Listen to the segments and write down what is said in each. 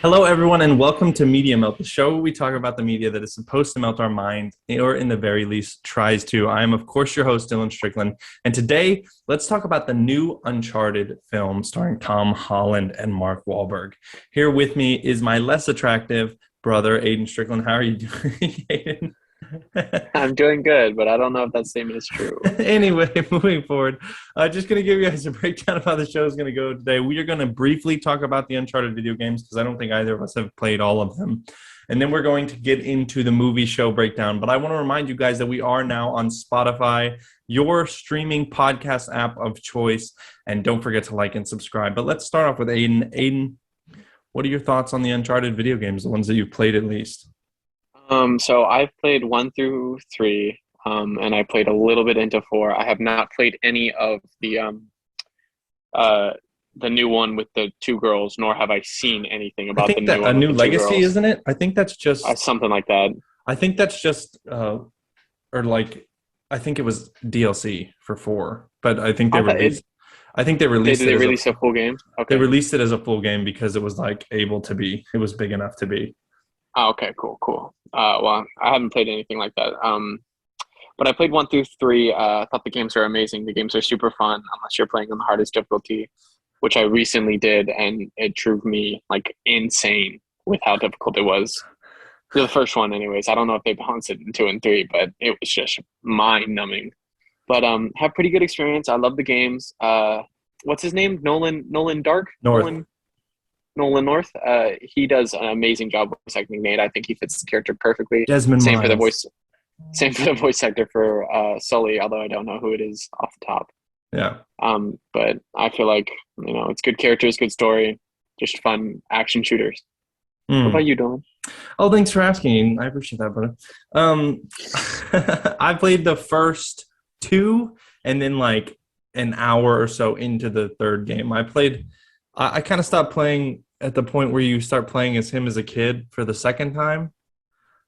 Hello, everyone, and welcome to MediaMelt, the show where we talk about the media that is supposed to melt our mind, or in the very least, tries to. I am, of course, your host, Aidan Strickland, and today, let's talk about the new Uncharted film starring Tom Holland and Mark Wahlberg. Here with me is my less attractive brother, Aidan Strickland. How are you doing, Aidan? I'm doing good, but I don't know if that statement is true. Anyway, moving forward, just going to give you guys a breakdown of how the show is going to go today. We are going to briefly talk about the Uncharted video games because I don't think either of us have played all of them. And then we're going to get into the movie show breakdown. But I want to remind you guys that we are now on Spotify, your streaming podcast app of choice. And don't forget to like and subscribe. But let's start off with Aidan. Aidan, what are your thoughts on the Uncharted video games, the ones that you've played at least? So I've played 1 through 3, and I played a little bit into 4. I have not played any of the new one with the 2 girls, nor have I seen anything I about the think that new A one with New the two Legacy, girls. isn't it? I think that's just Something like that. I think that's just or like I think it was DLC for 4, but I think they I thought it, released I think they they released did it they as a release a full game? they Okay. released it as a full game because it was like able to be. It was big enough to be. Oh, okay, cool. Well, I haven't played anything like that. But I played 1 through 3. I thought the games are amazing. The games are super fun, unless you're playing on the hardest difficulty, which I recently did, and it drove me like insane with how difficult it was. For the first one, anyways. I don't know if they balanced it in 2 and 3, but it was just mind numbing. But have pretty good experience. I love the games. What's his name? Nolan Dark? North. Nolan North. He does an amazing job voice acting Nate. I think he fits the character perfectly. Desmond Same for the Miles. voice. Same for the voice actor for Sully, although I don't know who it is off the top. Yeah. But I feel like it's good characters, good story, just fun action shooters. What Hmm. about you, Dylan? Oh, thanks for asking. I appreciate that, brother. I played the first 2 and then like an hour or so into the third game. I kind of stopped playing at the point where you start playing as him as a kid for the second time.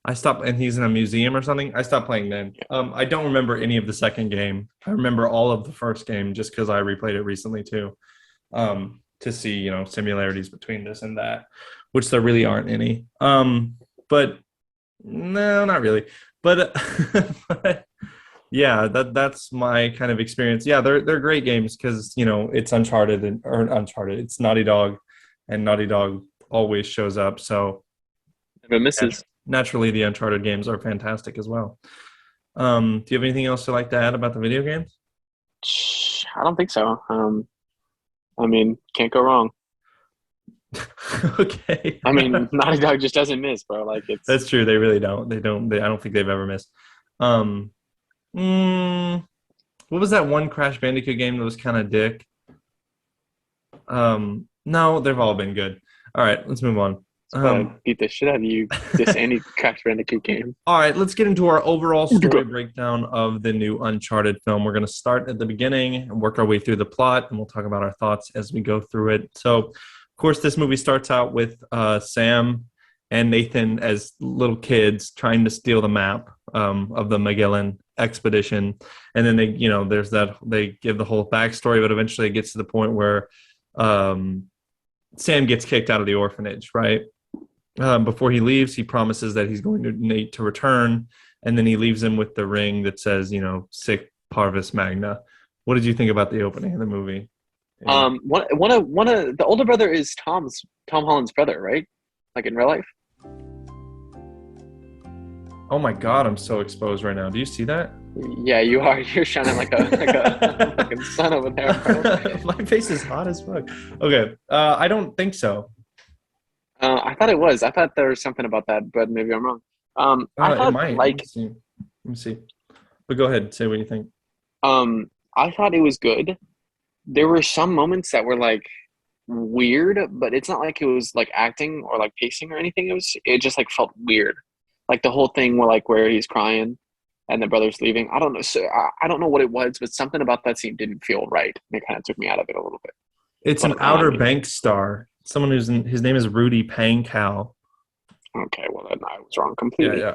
I stopped, and he's in a museum or something. I stopped playing then. I don't remember any of the second game. I remember all of the first game just because I replayed it recently too, to see similarities between this and that, which there really aren't any. But no, not really. But, but yeah, that's my kind of experience. Yeah, they're great games because it's Uncharted. It's Naughty Dog, and Naughty Dog always shows up. So Never misses. naturally, the Uncharted games are fantastic as well. Do you have anything else to like to add about the video games? I don't think so. I mean, can't go wrong. Okay. I mean, Naughty Dog just doesn't miss, bro. Like it's That's true. They really don't. They don't. I don't think they've ever missed. Um, mm, what was that one Crash Bandicoot game that was kind of dick? No, they've all been good. All right, let's move on. beat the shit out of you. This any Crash Bandicoot game. All right, let's get into our overall story breakdown of the new Uncharted film. We're going to start at the beginning and work our way through the plot, and we'll talk about our thoughts as we go through it. So, of course, this movie starts out with Sam and Nathan as little kids trying to steal the map of the Magellan expedition, and then they give the whole backstory, but eventually it gets to the point where Sam gets kicked out of the orphanage, right? Before he leaves, he promises that he's going to Nate to return, and then he leaves him with the ring that says, "Sic Parvis Magna." What did you think about the opening of the movie? One of the older brother is Tom Holland's brother, right? Like in real life. Oh my God, I'm so exposed right now. Do you see that? Yeah, you are. You're shining like a fucking sun over there, bro. My face is hot as fuck. Okay, I don't think so. I thought it was. I thought there was something about that, but maybe I'm wrong. I It thought might. Let me like see. Let me see. But go ahead. Say what you think. I thought it was good. There were some moments that were like weird, but it's not like it was like acting or like pacing or anything. It just like felt weird. Like the whole thing where he's crying and the brother's leaving. I don't know. So I don't know what it was, but something about that scene didn't feel right. It kind of took me out of it a little bit. It's an But Outer Banks star. Someone his name is Rudy Pankow. okay, well then I was wrong Yeah, completely. yeah.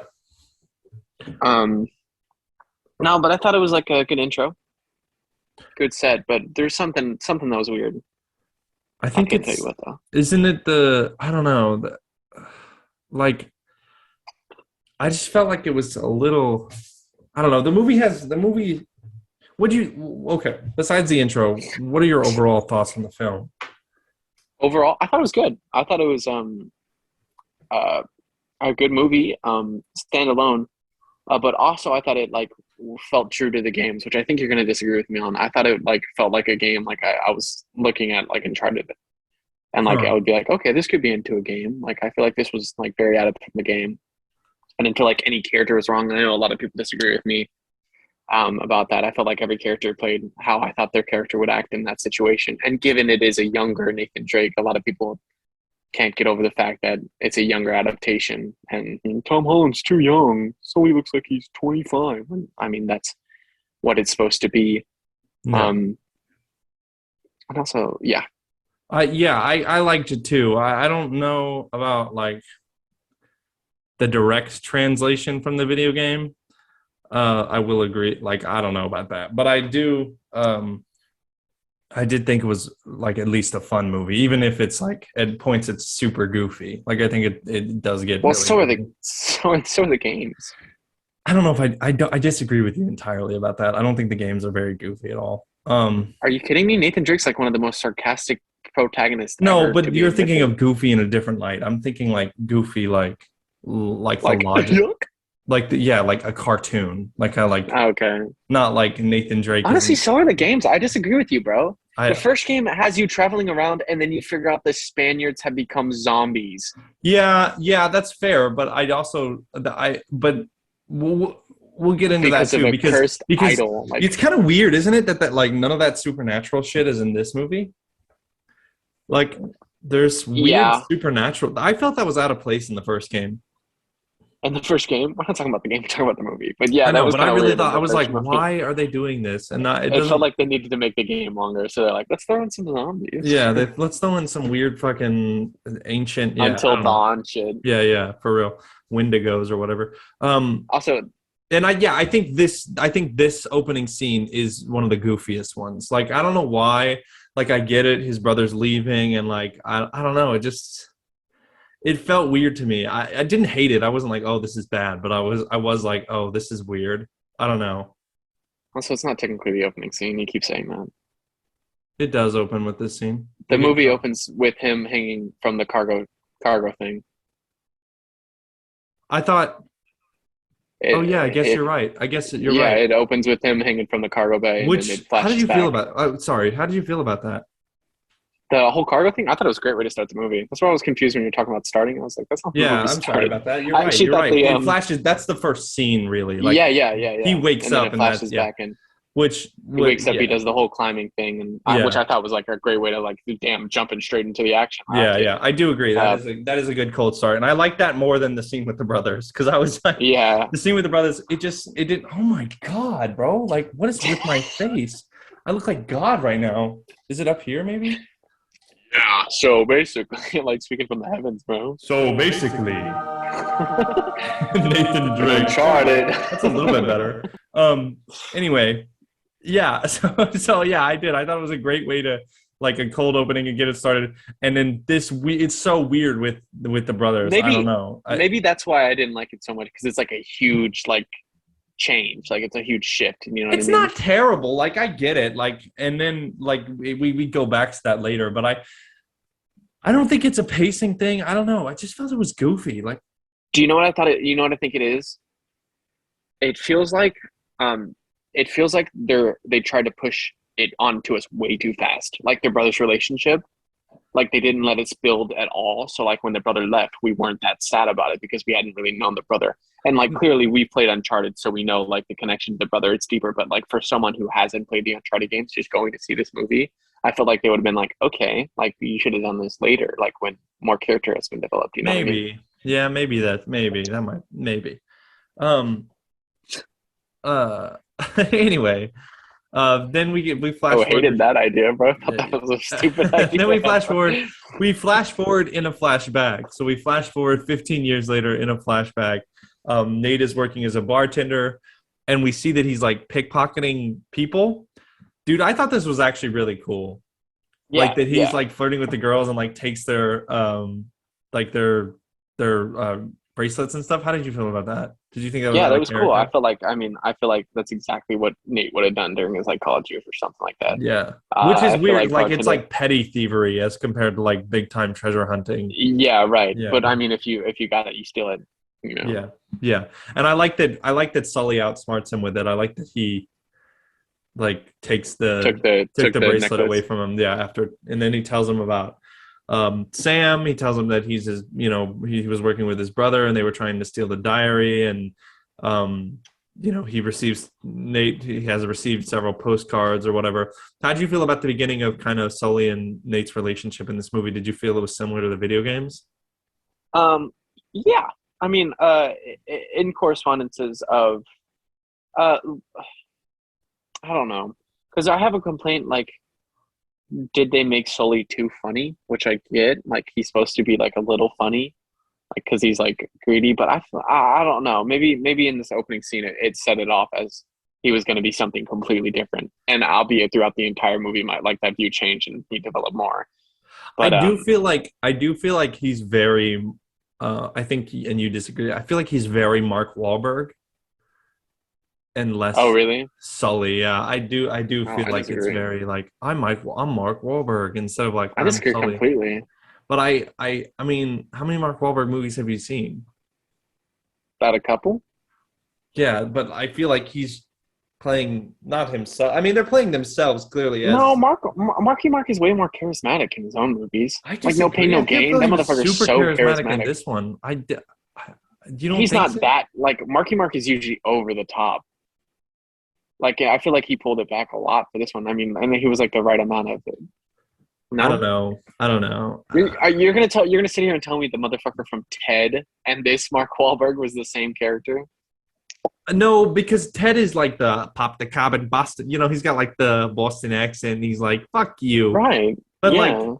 No, but I thought it was like a good intro, good set. But there's something that was weird. I I think can't tell you it's what though. isn't it the I don't know like I just felt like it was a little I don't know the movie would you okay besides the intro what are your overall thoughts on the film? Overall, I thought it was good. I thought it was uh, a good movie, standalone. But also, I thought it like felt true to the games, which I think you're going to disagree with me on. I thought it like felt like a game, like I was looking at like Uncharted, and like I Huh. would be like, okay, this could be into a game. Like I feel like this was like very out of the game, and until like any character was wrong. And I know a lot of people disagree with me about that. I felt like every character played how I thought their character would act in that situation. And given it is a younger Nathan Drake, a lot of people can't get over the fact that it's a younger adaptation. And Tom Holland's too young, so he looks like he's 25. I mean, that's what it's supposed to be. Yeah. Um, and also, yeah, I liked it too. I don't know about like the direct translation from the video game. I will agree. Like I don't know about that, but I do. I did think it was like at least a fun movie, even if it's like at points it's super goofy. Like I think it does get well, really so are the goofy. so are the games. I don't know if I disagree with you entirely about that. I don't think the games are very goofy at all. Are you kidding me? Nathan Drake's like one of the most sarcastic protagonists No, ever to but be you're thinking admitted. of goofy in a different light. I'm thinking like goofy, like the Like, logic, yuck. like yeah, like a cartoon, like a like Okay. not like Nathan Drake Honestly, isn't. so are the games. I disagree with you, bro. The I first game has you traveling around, and then you figure out the Spaniards have become zombies yeah, that's fair, but I'd also I but we'll get into that because of too a cursed because idol. Like, it's kind of weird, isn't it, that like none of that supernatural shit is in this movie? Like there's weird yeah, supernatural. I felt that was out of place in the first game. in the first game, we're not talking about the game, we're talking about the movie. But yeah, I that know, was but I kind of really weird in thought I the was first like, movie. why are they doing this? And not, it It felt doesn't. like they needed to make the game longer, so they're like, let's throw in some zombies Yeah, let's throw in some weird fucking ancient. Yeah, I until don't know. dawn shit. Yeah, for real. Wendigos or whatever. Also, And I think this opening scene is one of the goofiest ones. Like I don't know why. Like I get it, his brother's leaving, and like I don't know. It felt weird to me. I didn't hate it. I wasn't like, oh, this is bad, but I was like, oh, this is weird. I don't know. also, it's not technically the opening scene. You keep saying that. It does open with this scene. The They get movie caught. opens with him hanging from the cargo thing. I thought, oh yeah, I guess It you're right. I guess you're yeah, right. it opens with him hanging from the cargo bay, and then Which, it how did flashes you feel back. about? Oh, sorry, how did you feel about that? The whole cargo thing, I thought it was a great way to start the movie. That's why I was confused when you were talking about starting. I was like, that's not how the Yeah, movie I'm sorry started. about that. You're I right. actually You're thought right. the It flashes. That's the first scene, really. Like he yeah, wakes and then up, it and that's flashes yeah. back, and Which, he wakes up. He yeah, does the whole climbing thing, and which yeah, I thought was like a great way to like, damn, jumping straight into the action. I have yeah. I do agree. to. That is a good cold start, and I like that more than the scene with the brothers because I was like, Yeah, the scene with the brothers. It did. Oh my god, bro! Like, what is with my face? I look like God right now. Is it up here, maybe? yeah. So basically, like speaking from the heavens, bro. So basically, Nathan In Drake. Uncharted. That's a little bit better. Anyway, yeah. So yeah, I did. I thought it was a great way to like a cold opening and get it started. And then it's so weird with the brothers. I don't maybe know. maybe that's why I didn't like it so much because it's like a huge like change, like it's a huge shift. You know what I It's mean? not terrible. Like I get it. Like and then like we go back to that later, but I don't think it's a pacing thing. I don't know. I just felt it was goofy. Like Do you know what I thought? You know what I think it is? It feels like um, it feels like they tried to push it onto us way too fast, like their brother's relationship. Like they didn't let us build at all. So like when the brother left, we weren't that sad about it because we hadn't really known the brother. And like clearly we played Uncharted, so we know like the connection to the brother, it's deeper. But like for someone who hasn't played the Uncharted games, just going to see this movie, I felt like they would have been like, okay, like you should have done this later, like when more character has been developed. You know what I mean? maybe. Yeah, maybe that might maybe. Um uh anyway, then we flash Oh, forward. hated that idea, bro. I thought Yeah, that was a stupid yeah. Then we idea. flash forward. We flash forward in a flashback. So we flash forward 15 years later in a flashback. Nate is working as a bartender, and we see that he's like pickpocketing people. Dude, I thought this was actually really cool. like Yeah, that he's yeah, like flirting with the girls and like takes their like their bracelets and stuff. How did you feel about that? Did you think that was yeah. out That of was cool. character? I feel like that's exactly what Nate would have done during his like college years or something like that. Yeah, which is I feel weird. like Like parts it's of it. like petty thievery as compared to like big time treasure hunting. Yeah, right. But Yeah, I mean, if you got it, you steal it. You know, yeah, yeah. And I like that. I like that Sully outsmarts him with it. I like that he like took took the the bracelet away necklace. from him. Yeah, after, and then he tells him about Sam. He tells him that he's his, he was working with his brother and they were trying to steal the diary. And um, he has received several postcards or whatever. How did you feel about the beginning of kind of Sully and Nate's relationship in this movie? Did you feel it was similar to the video games? Um, yeah. I mean, in correspondences of, uh, I don't know, because I have a complaint like, did they make Sully too funny? Which I get, like he's supposed to be like a little funny, like because he's like greedy. But I don't know. Maybe in this opening scene, it set it off as he was going to be something completely different, and albeit throughout the entire movie, might like that view change and he develop more. But I do feel like he's very I think, and you disagree, I feel like he's very Mark Wahlberg and oh less really? Sully. Yeah, I do Oh, feel I like it's disagree. very like I'm Mark Wahlberg instead of like I I'm disagree Sully. completely. But I mean, how many Mark Wahlberg movies have you seen? That a couple? Yeah, but I feel like he's playing not himself. I mean, they're playing themselves clearly No, as. Marky Mark is way more charismatic in his own movies. I Like No Pain disagree. No I feel Gain. That he was motherfucker's super so charismatic in charismatic. this one. You don't He's think not so? that like Marky Mark is usually over the top. Like I feel like he pulled it back a lot for this one. I mean, he was like the right amount of it. I don't No, know. I don't know. you're gonna sit here and tell me the motherfucker from Ted and this Mark Wahlberg was the same character? No, because Ted is like the pop the cob in Boston. He's got like the Boston accent. He's like, fuck you. Right? But like, Yeah.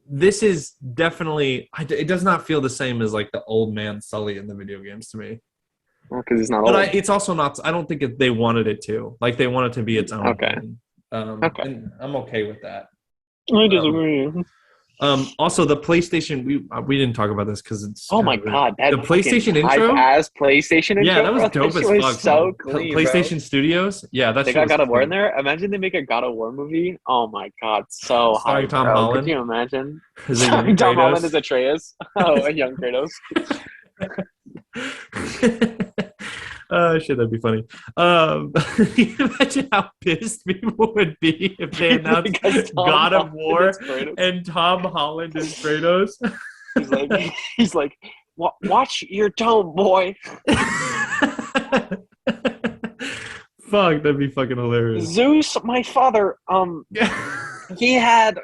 this is definitely, it does not feel the same as like the old man Sully in the video games to me. Well, because he's not But old. it's also not, I don't think they wanted it to. Like, they want it to be its own Okay. thing. Okay. And I'm okay with that. I Um, disagree. Also, the PlayStation, we didn't talk about this because it's Oh kind my of god, that the fucking PlayStation hype intro. ass PlayStation Yeah, intro, that was bro. That dope shit as was fuck, so bro. clean, bro. PlayStation Studios. Yeah, that They shit got was God of War in clean. there. Imagine they make a God of War movie. Oh my god, so Starring hype, Tom bro. Could Holland you imagine? as a young Starring Tom Holland as Kratos. Atreus. Oh, a young Kratos. Oh shit, that'd be funny. Can you imagine how pissed people would be if they announced Because Tom God of Holland War is Kratos. and Tom Holland is Kratos? He's like, he's like, watch your tone, boy. Fuck, that'd be fucking hilarious. Zeus, my father. He had.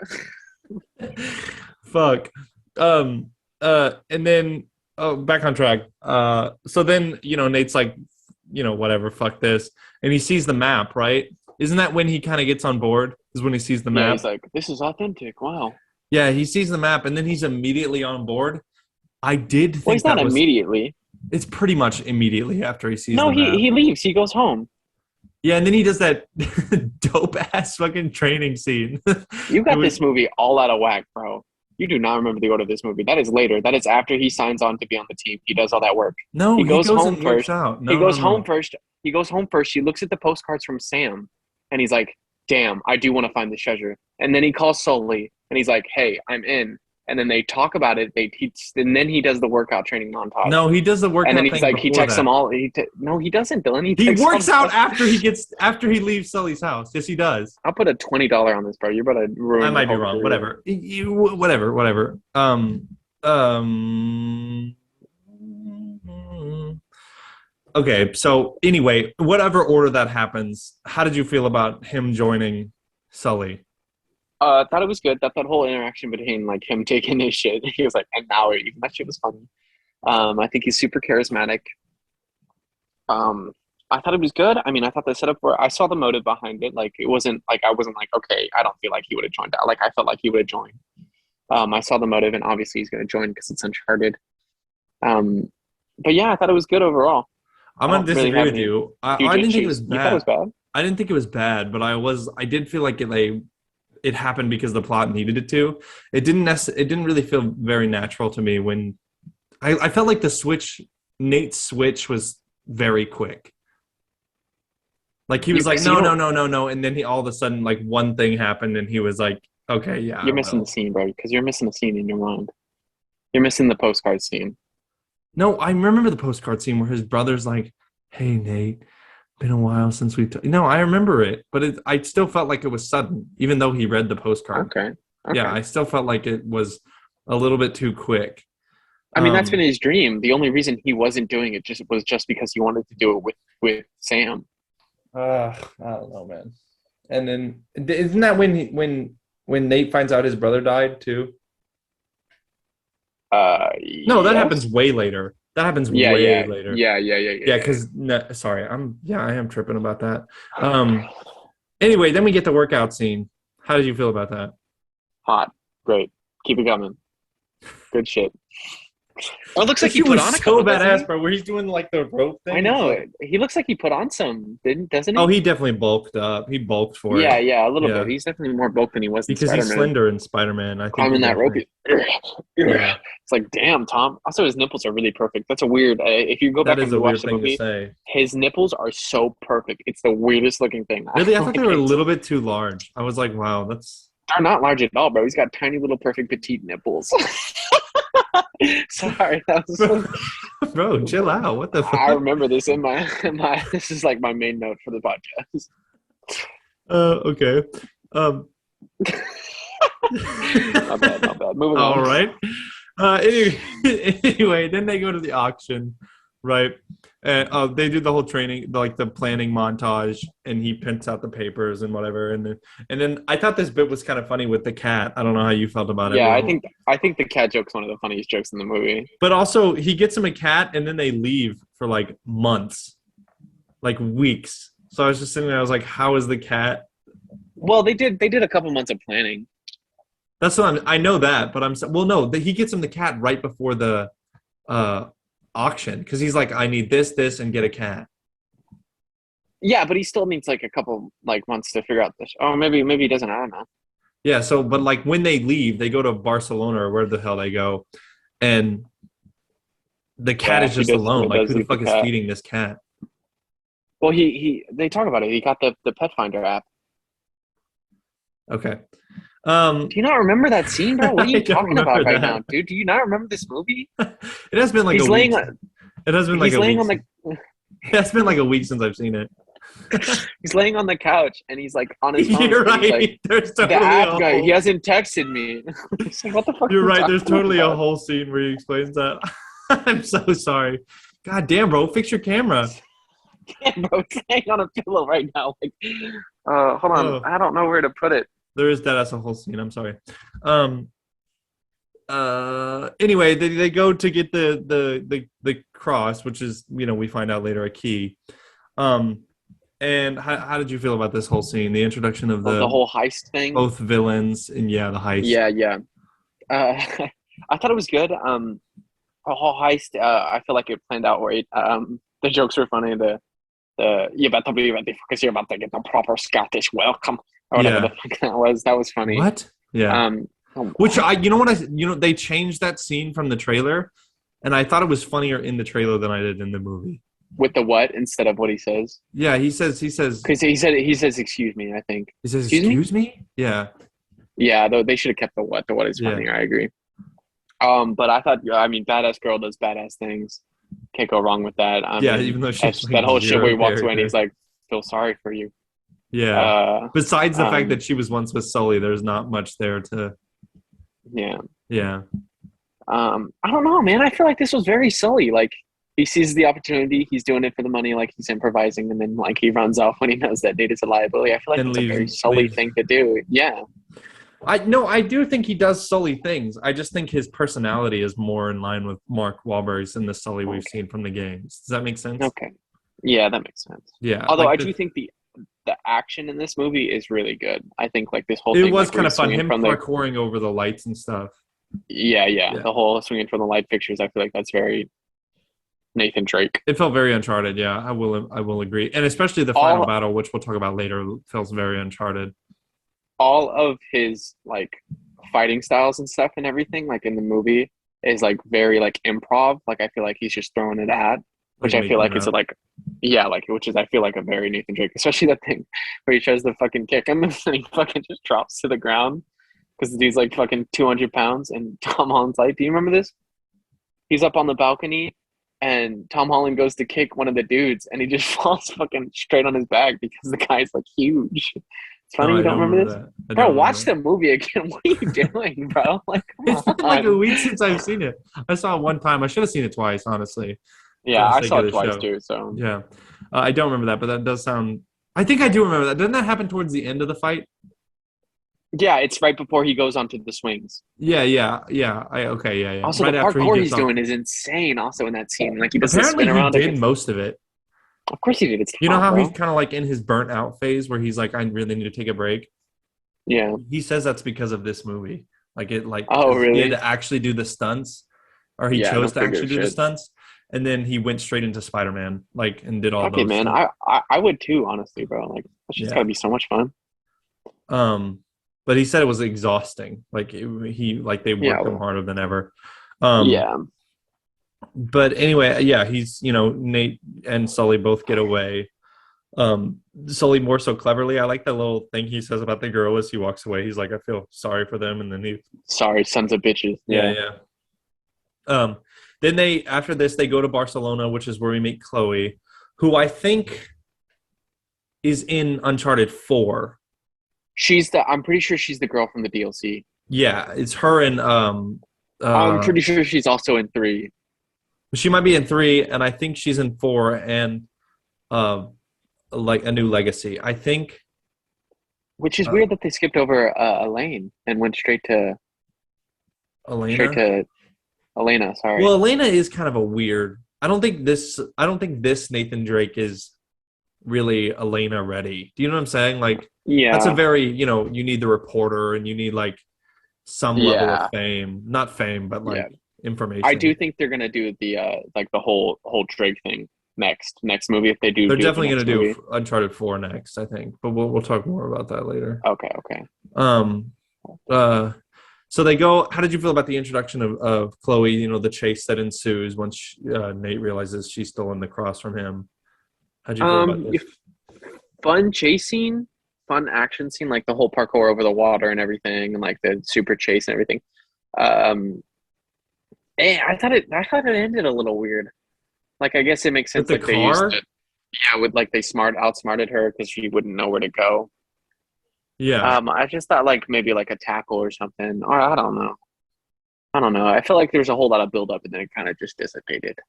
Fuck. And then back on track. So then, Nate's like, whatever, fuck this. And he sees the map, right? Isn't that when he kind of gets on board? Is when he sees the Yeah, map? he's like, this is authentic. Wow. Yeah, he sees the map and then he's immediately on board. I did Well, think he's not that was immediately. it's pretty much immediately after he sees No, the map. he leaves. He goes home. Yeah, and then he does that dope ass fucking training scene. You got It this movie all out of whack, bro. You do not remember the order of this movie. That is later. That is after he signs on to be on the team. He does all that work. no, He he goes goes home and works first. out. He No, no, goes home no. first. He goes home first. He looks at the postcards from Sam, and he's like, "Damn, I do want to find this treasure." And then he calls Sully, and he's like, "Hey, I'm in." And then they talk about it. And then he does the workout training montage. No, he does the And then workout he's thing like, he before texts them that. all. No, he doesn't, Dylan. He He texts works them out all. after he leaves Sully's house. Yes, he does. I'll put a $20 on this, bro. You're about to I ruin your might be whole wrong. career. Whatever. Whatever. Um. Okay. So anyway, whatever order that happens, how did you feel about him joining Sully? Thought it was good. That whole interaction between like him taking his shit. He was like, and now we're even. That shit was funny. I think he's super charismatic. I thought it was good. I mean, I thought the setup I saw the motive behind it. Like, it wasn't like, I wasn't like, okay, I don't feel like he would have joined that. Like, I felt like he would have joined. I saw the motive, and obviously he's going to join because it's Uncharted. But yeah, I thought it was good overall. I'm I gonna don't really disagree have with any you. huge I didn't think it issues. was You thought it was bad. bad? I didn't think it was bad, but I did feel like it happened because the plot needed it to. It didn't really feel very natural to me when I felt like Nate's switch was very quick. Like he was like, no, no, no, no, no, and then he all of a sudden like one thing happened, and he was like, okay, yeah, you're missing the scene, bro, because you're missing the scene in your mind. You're missing the postcard scene. No, I remember the postcard scene where his brother's like, hey, Nate, been a while since we've. No, I remember it, but I still felt like it was sudden, even though he read the postcard. Okay. Yeah, I still felt like it was a little bit too quick. I mean, that's been his dream. The only reason he wasn't doing it was just because he wanted to do it with Sam. I don't know, man. And then isn't that when Nate finds out his brother died too? No, that happens way later. That happens way later. Yeah. Because sorry, I am tripping about that. Anyway, then we get the workout scene. How did you feel about that? Hot, great. Keep it coming. Good shit. Oh, it looks like he put on a couple. So badass, bro. Where he's doing like the rope thing. I know. He looks like he put on some, doesn't he? Oh, he definitely bulked up. He bulked for it. Yeah, a little bit. He's definitely more bulked than he was in because Spider-Man. He's slender in Spider-Man. I think climbing that rope. Yeah. It's like, damn, Tom. Also, his nipples are really perfect. That's a weird. If you go back and watch the movie, his nipples are so perfect. It's the weirdest looking thing. Really, I thought they were a little bit too large. I was like, wow, that's. They're not large at all, bro. He's got tiny little perfect petite nipples. Sorry, that was bro. Chill out. What the fuck? I remember this in my. This is like my main note for the podcast. Okay. Not bad. Moving on. All right. Anyway, then they go to the auction, right? And they do the whole training, like the planning montage, and he prints out the papers and whatever. And then I thought this bit was kind of funny with the cat. I don't know how you felt about it. Yeah, I think the cat joke's one of the funniest jokes in the movie. But also, he gets him a cat, and then they leave for like months, like weeks. So I was just sitting there. I was like, "How is the cat?" Well, they did a couple months of planning. That's what I know that, but he gets him the cat right before the auction because he's like, I need this, and get a cat. Yeah, but he still needs like a couple like months to figure out this. Oh, maybe he doesn't. I don't know. Yeah. So, but like when they leave, they go to Barcelona or where the hell they go, and the cat is just alone. Like, who the fuck is feeding this cat? Well, they talk about it. He got the Pet Finder app. Okay. Do you not remember that scene, bro? What are you talking about right now, dude? Do you not remember this movie? It has been like a week. It has been like a week. It has been like a week since I've seen it. He's laying on the couch and he's like on his phone. You're right. Like, there's totally the app guy. He hasn't texted me. He's like, what the fuck? You're right. There's totally a whole scene where he explains that. I'm so sorry. God damn, bro. Fix your camera. Yeah, bro. It's laying on a pillow right now. Like, hold on. Oh. I don't know where to put it. There is that's a whole scene. I'm sorry. Anyway, they go to get the cross, which is, we find out later, a key. And how did you feel about this whole scene? The introduction of the whole heist thing, both villains, and the heist. Yeah. I thought it was good. The whole heist, I feel like it planned out right. The jokes were funny. You better be ready because you're about to get the proper Scottish welcome. Or whatever the fuck that was. That was funny. What? Yeah. Which they changed that scene from the trailer, and I thought it was funnier in the trailer than I did in the movie. With the what instead of what he says? Yeah, he says because he says excuse me. I think he says excuse me. Yeah. Yeah, though they should have kept the what. The what is funnier. I agree. But I thought, badass girl does badass things. Can't go wrong with that. Even though she's that whole shit where he walks away and he's like, feel sorry for you. Yeah. Besides the fact that she was once with Sully, there's not much there to. Yeah. Yeah. I don't know, man. I feel like this was very Sully. Like, he sees the opportunity, he's doing it for the money, like he's improvising, and then like he runs off when he knows that Nate is a liability. I feel like it's a very Sully thing to do. Yeah. I do think he does Sully things. I just think his personality is more in line with Mark Wahlberg's in the Sully we've seen from the games. Does that make sense? Okay. Yeah, that makes sense. Yeah. Although I do think the action in this movie is really good. I think like this whole thing. It was kind of fun. Him parkouring over the lights and stuff. Yeah. The whole swinging from the light fixtures. I feel like that's very Nathan Drake. It felt very Uncharted. Yeah, I will agree. And especially the final battle, which we'll talk about later, feels very Uncharted. all of his like fighting styles and stuff and everything, like in the movie, is like very like improv. Like I feel like he's just throwing it at, Like which I feel making it like is up. like, yeah, like which is I feel like a very Nathan Drake, especially that thing where he tries to fucking kick him and he fucking just drops to the ground because he's like fucking 200 pounds. And Tom Holland's like, do you remember this? He's up on the balcony and Tom Holland goes to kick one of the dudes and he just falls fucking straight on his back because the guy's like huge. It's No, funny you I don't don't remember remember this? that. I Bro, don't watch remember the movie again. What are you doing, bro? Like, that. come It's been like a on. week since I've seen it. I saw it one time. I should have seen it twice, honestly, for Yeah, the I sake saw of it the twice show. too. So Yeah. I don't remember that, but that does sound. I think I do remember that. Doesn't that happen towards the end of the fight? yeah, it's right before he goes onto the swings. Yeah. Okay, yeah. Also, the Right after he parkour gets he's off. doing is insane. Also in that scene, like he does the Apparently, spin he around did against. most of it. Of course he did. It's You know Tom, how he's bro. kind of like in his burnt out phase where he's like, I really need to take a break. Yeah. He says that's because of this movie. Like Oh, because he had really? to actually do the stunts, or he Yeah. No chose to figure actually of do the shit. stunts, and then he went straight into Spider-Man, like, and did all Okay, those man. stunts. I would too, honestly, bro. Like that's just Yeah. gotta be so much fun. Um, but he said it was exhausting. Like they Yeah. worked him Well, harder than ever. Um, yeah. but anyway, yeah, he's Nate and Sully both get away. Sully more so cleverly. I like that little thing he says about the girl as he walks away. He's like, I feel sorry for them, and then he Sorry, sons of bitches. yeah Yeah. yeah. Um, then they after this they go to Barcelona, which is where we meet Chloe, who I think is in Uncharted 4. I'm pretty sure she's the girl from the DLC. Yeah, it's her and I'm uh pretty sure she's also in 3. she might be in 3, and I think she's in 4 and uh like A New Legacy. I think Which is uh, weird that they skipped over Elaine and went straight Elena. to Elena. Well, Sorry. Elena is kind of a weird. I don't think this Nathan Drake is really Elena ready. Do you know what I'm saying? Like that's a Yeah, very, you need the reporter and you need like some level of yeah, fame, not fame, but yeah. like I do information. think they're gonna do the like the whole Drake thing next movie if they do They're do the definitely going next to do movie. Uncharted 4 next, I think, but we'll talk more about that later. Okay, okay. Um, uh, so they go. How did you feel about the introduction of Chloe? The chase that ensues once Nate realizes she's stolen the cross from him. How'd you feel about this? If fun chase scene, fun action scene, like the whole parkour over the water and everything, and like the super chase and everything. Um, I thought it ended a little weird. Like I guess it makes With sense. the Like they used car? it, yeah, with like they outsmarted her because she wouldn't know where to go. Yeah. I just thought like maybe like a tackle or something, or I don't know. I don't know. I feel like there's a whole lot of build up and then it kind of just dissipated.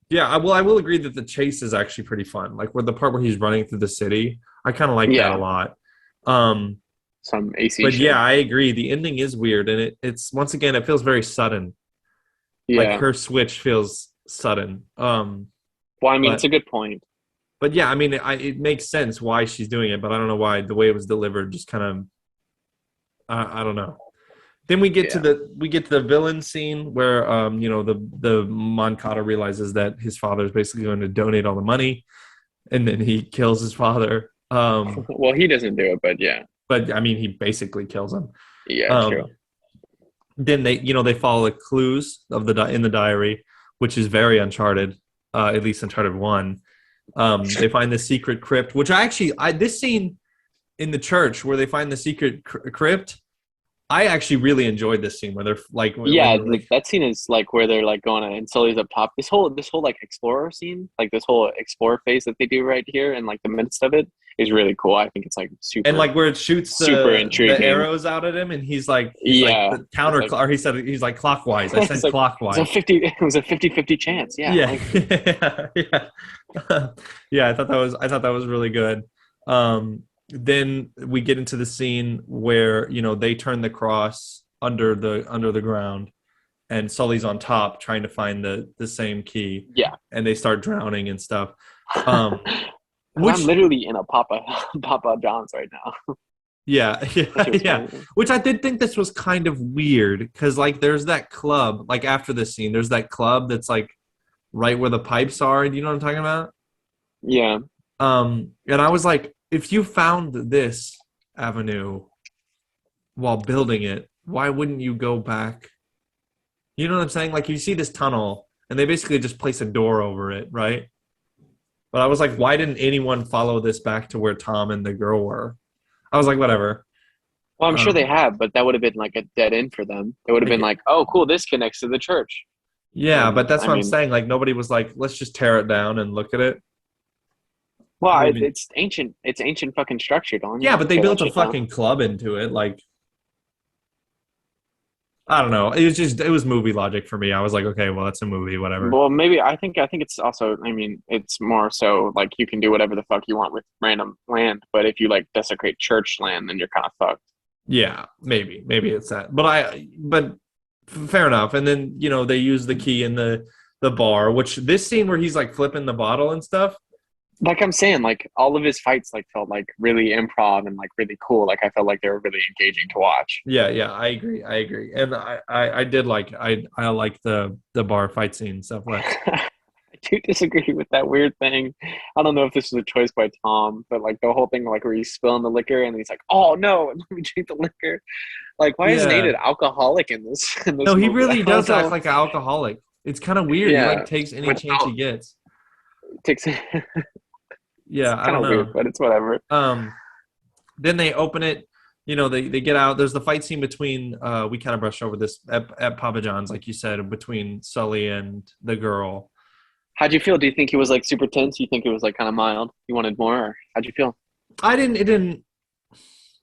Yeah, I will agree that the chase is actually pretty fun. Like where the part where he's running through the city, I kind of like that a Yeah, lot. Um, some AC but yeah, shit. I agree. The ending is weird, and it's once again it feels very sudden. Like Yeah. her switch feels sudden. Well, I mean, it's But a good point. yeah, I mean, it makes sense why she's doing it, but I don't know why the way it was delivered just kind of I don't know. Then Yeah. we get to the villain scene where the Moncada realizes that his father is basically going to donate all the money, and then he kills his father. Well, he doesn't do it, but yeah. But I mean, he basically kills him. Yeah, true. Um, then they follow the clues of in the diary, which is very Uncharted, at least Uncharted 1. They find the secret crypt, which this scene in the church where they find the secret crypt. I actually really enjoyed this scene where they're like when Yeah, they're like that scene is like where they're like going and Sully's up top. This whole like explorer scene, like this whole explorer phase that they do right here and like the midst of it is really cool. I think it's like and super like where it shoots super the intriguing. arrows out at him and he's like Yeah. the He's counter like or he said he's like clockwise. I it's said like clockwise. it was a 50-50 chance. Yeah, Yeah. like Yeah. Yeah, I thought that was really good. Then we get into the scene where, they turn the cross under the ground and Sully's on top trying to find the same key yeah. and they start drowning and stuff. Um And I'm which literally in a Papa John's right now. yeah, That yeah, shit was yeah. funny. Which I did think this was kind of weird because like there's that club, like after this scene, there's that club that's like right where the pipes are. Do you know what I'm talking about? Yeah. And I was like, if you found this avenue, while building it, why wouldn't you go back? You know what I'm saying? Like you see this tunnel and they basically just place a door over it, right? But I was like, why didn't anyone follow this back to where Tom and the girl were? I was like, whatever. Well, I'm sure they Um, have, but that would have been like a dead end for them. It would have been like, like, oh, cool, this connects to the church. yeah, but And that's I what I'm mean, saying. Like nobody was like, let's just tear it down and look at it. well, Maybe. it's ancient. It's ancient fucking structure, don't you Yeah, want but to they tear that built a shit down? fucking club into it. Like, I don't know. It was movie logic for me. I was like, okay, well, that's a movie, whatever. Well, maybe I think it's also. I mean, it's more so like you can do whatever the fuck you want with random land, but if you like desecrate church land, then you're kind of fucked. Yeah, maybe it's that. But fair enough. And then they use the key in the bar, which this scene where he's like flipping the bottle and stuff. Like I'm saying, like all of his fights like felt like really improv and like really cool. Like I felt like they were really engaging to watch. Yeah, I agree, and I did I like the bar fight scene and stuff. But I do disagree with that weird thing. I don't know if this was a choice by Tom, but like the whole thing, like where he's spilling the liquor and he's like, "Oh no, let me drink the liquor." Like, why is Nate yeah, an alcoholic in this in no, this he movie? I really don't does act know. like an alcoholic. It's kind of weird. He like Yeah, takes any chance he without gets. takes Yeah, it's I kind don't of weird, know. but it's whatever. Um, then they open it. They get out. There's the fight scene between. We kind of brushed over this at Papa John's, like you said, between Sully and the girl. How'd you feel? Do you think he was like super tense? You think it was like kind of mild? You wanted more? Or how'd you feel? I didn't. It didn't.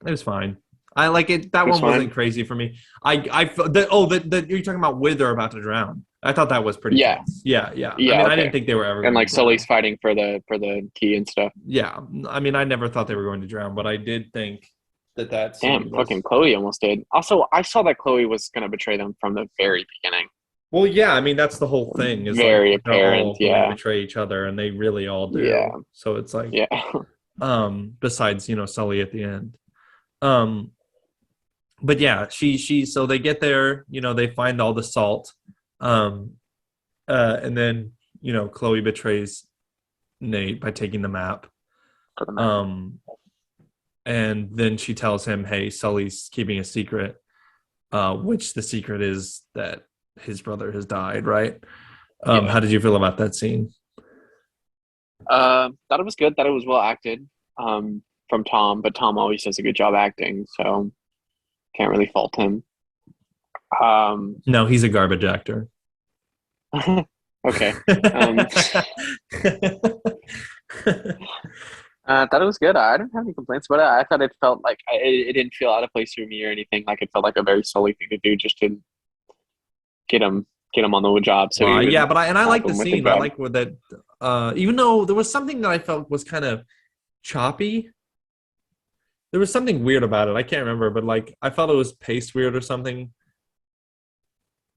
It was fine. I like it. That It was one wasn't fine. crazy for me. I felt that. Oh, that you're talking about with or about to drown. I thought that was pretty Yeah, tense. Yeah. I yeah, mean, I didn't okay. think they were ever And going like to Sully's drown. fighting for the key and stuff. Yeah. I mean, I never thought they were going to drown, but I did think that scene Damn, was. fucking Chloe almost did. Also, I saw that Chloe was gonna betray them from the very beginning. Well, yeah. I mean, that's the whole thing. Is like Very they're apparent. all going to Yeah, betray each other, and they really all yeah, do. So it's like, yeah. besides Sully at the end. Um, but yeah, she so they get there. They find all the salt. Um, and then Chloe betrays Nate by taking the map. For the map. Um, and then she tells him, "Hey, Sully's keeping a secret," which the secret is that his brother has died. Right? Yeah. How did you feel about that scene? Thought it was good. Thought it was well acted. From Tom, but Tom always does a good job acting, so can't really fault him. Um, No, he's a garbage actor. okay. Um, thought it was good. I didn't have any complaints about it. I thought it felt like it didn't feel out of place for me or anything. Like it felt like a very Sully thing to do, just to get him on the job, so he Yeah, would but I help like the him with the scene. I job. like where that. Even though there was something that I felt was kind of choppy, there was something weird about it. I can't remember, but like I felt it was paced weird or something.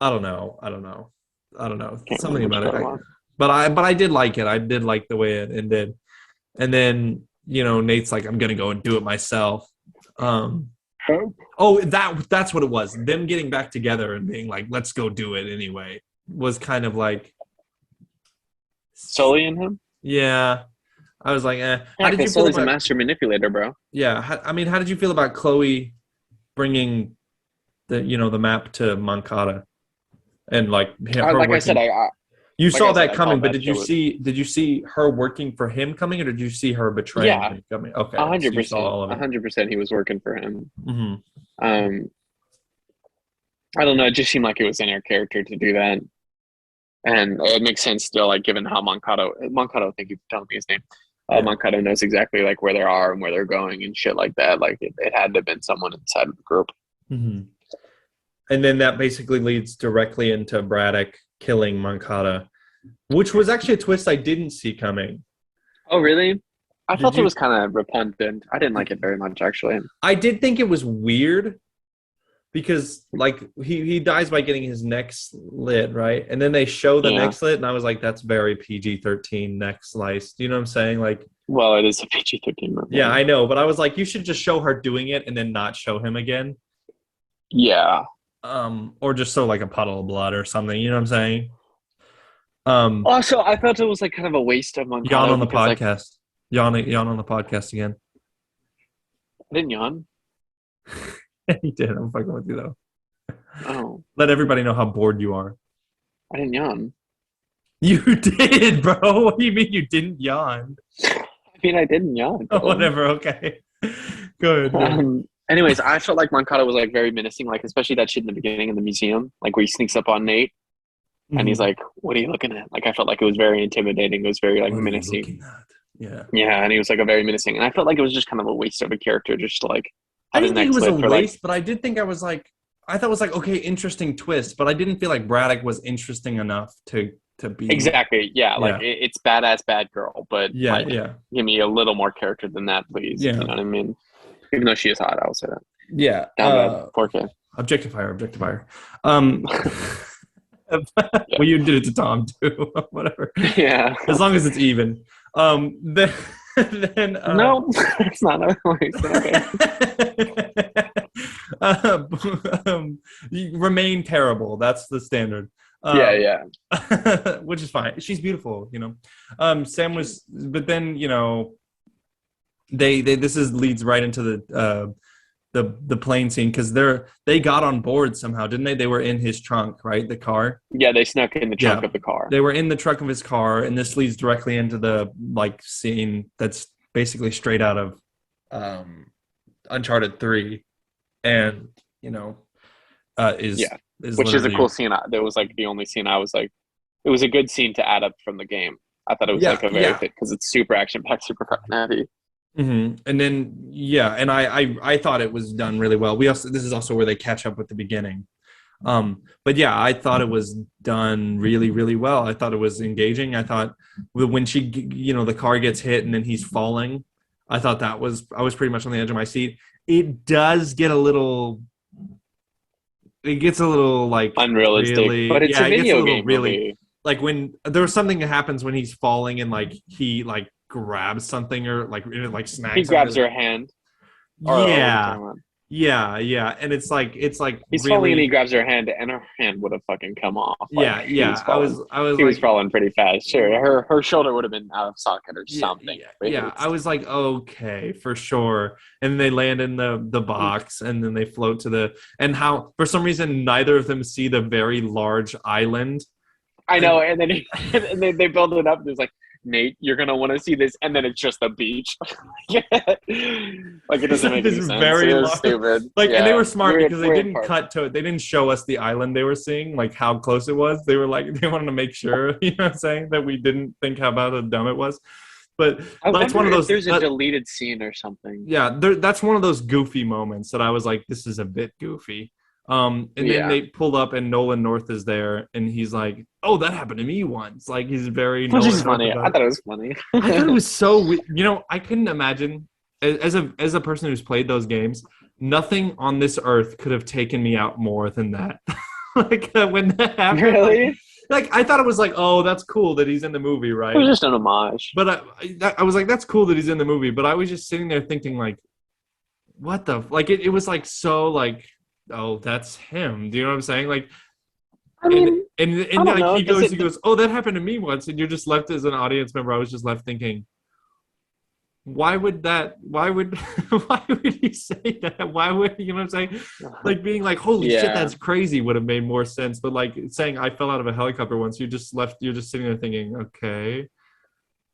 I don't know. Can't remember Something which about part it it. was. But I did like it. I did like the way it ended. And then Nate's like, I'm gonna go and do it myself. Oh, that's what it was. Them getting back together and being like, let's go do it anyway. Was kind of like, Sully and him. yeah. I was like, eh. How Yeah, did you because feel Sully's a about? master manipulator, bro. Yeah. I mean, how did you feel about Chloe bringing the map to Moncada and like her Like I said, working? You like saw I said, that I coming, thought but that shit was did you see her working for him coming, or did you see her betraying yeah, him coming? Okay, so hundred you saw percent, all of it. 100%. He was working for him. Hmm. Um, I don't know. It just seemed like it was in her character to do that, and it makes sense still, like given how Moncado, I think you telling me his name. Yeah. Moncado knows exactly like where they are and where they're going and shit like that. Like it had to have been someone inside of the group. Hmm. And then that basically leads directly into Braddock killing Moncada, which was actually a twist I didn't see coming. Oh, really? I Did felt it you? was kind of repugnant. I didn't like it very much, actually. I did think it was weird because like he dies by getting his neck slit, right? And then they show the Yeah. neck slit, and I was like, that's very PG-13 neck slice. Do you know what I'm saying? Like, Well, it is a PG-13 yeah, movie. I know, but I was like, you should just show her doing it and then not show him again. Yeah. Or just show like a puddle of blood or something. You know what I'm saying? Um, Also, I felt it was like kind of a waste of yawn Moncado on the because like podcast. Yawn on the podcast again. I didn't yawn. You did. I'm fucking with you though. Oh, Let everybody know how bored you are. I didn't yawn. You did, bro. What do you mean you didn't yawn? I mean, I didn't yawn, Oh, bro. whatever. Okay. Good. Anyways, I felt like Moncada was like very menacing, like especially that shit in the beginning in the museum, like where he sneaks up on Nate and he's like, "What are you looking at?" Like I felt like it was very intimidating. It was very like What are you menacing. looking at? Yeah. Yeah, and he was like a very menacing, and I felt like it was just kind of a waste of a character, just to like I have his didn't think neck it was a slit for like. waste, but I did think I thought it was like, okay, interesting twist, but I didn't feel like Braddock was interesting enough to be. Exactly, yeah, like Yeah. it's badass bad girl, but Yeah. like Yeah. give me a little more character than that, please. You Yeah. know what I mean? Even though she is hot, I'll say that. Yeah. Down bad, 4K. Objectifier. Um, Yeah, well, you did it to Tom too. Whatever. yeah. As long as it's even. Then then No, it's not. Okay. uh, remain terrible. That's the standard. Yeah, yeah. Which is fine. She's beautiful, you know. Sam was, but then they this is leads right into the plane scene because they got on board somehow, didn't they? They were in his trunk, right? The car. Yeah, they snuck in the trunk Yeah. of the car. They were in the trunk of his car, and this leads directly into the like scene that's basically straight out of Uncharted 3, and is Yeah, is which is a literally cool scene. That was like the only scene I was like, it was a good scene to add up from the game. I thought it was like a very thick because it's super action packed, super fucking heavy. And then and I thought it was done really well. This is also where they catch up with the beginning. But yeah, I thought it was done really, really well. I thought it was engaging. I thought when she, the car gets hit and then he's falling, I thought I was pretty much on the edge of my seat. It does get it gets a little like Unrealistic, really, but it's a video game really movie. like when there was something that happens when he's falling and like he like grabs something or like it like snags. He grabs her hand. Yeah, and it's like he's really, falling and he grabs her hand, and her hand would have fucking come off. Like, yeah. I was she was falling pretty fast. Sure, her shoulder would have been out of socket or something. Yeah. I was like, okay, for sure. And they land in the box, and then they float to and how for some reason neither of them see the very large island. I know, and then they build it up. There's like, Nate, you're gonna want to see this, and then it's just a beach. Like it doesn't make any sense. Very stupid. Like, and they were smart because they didn't cut to it. They didn't show us the island they were seeing, like how close it was. They were like, they wanted to make sure, you know what I'm saying, that we didn't think how dumb it was. But that's one of those. There's a deleted scene or something. Yeah, that's one of those goofy moments that I was like, this is a bit goofy. And then they pulled up and Nolan North is there and he's like, oh, that happened to me once. Like he's very Which is funny. I thought it was funny. I thought it was so I couldn't imagine as a person who's played those games, nothing on this earth could have taken me out more than that. Like when that happened. Really? Like I thought it was like, oh, that's cool that he's in the movie, right? It was just an homage. But I was like, that's cool that he's in the movie, but I was just sitting there thinking like, what the like it was like so like, oh, that's him. Do you know what I'm saying? Like, I mean, and like he goes, oh, that happened to me once, and you're just left as an audience member. I was just left thinking, why would why would he say that? Why would you know what I'm saying? Like being like, holy shit, that's crazy would have made more sense. But like saying I fell out of a helicopter once, you're just sitting there thinking, okay.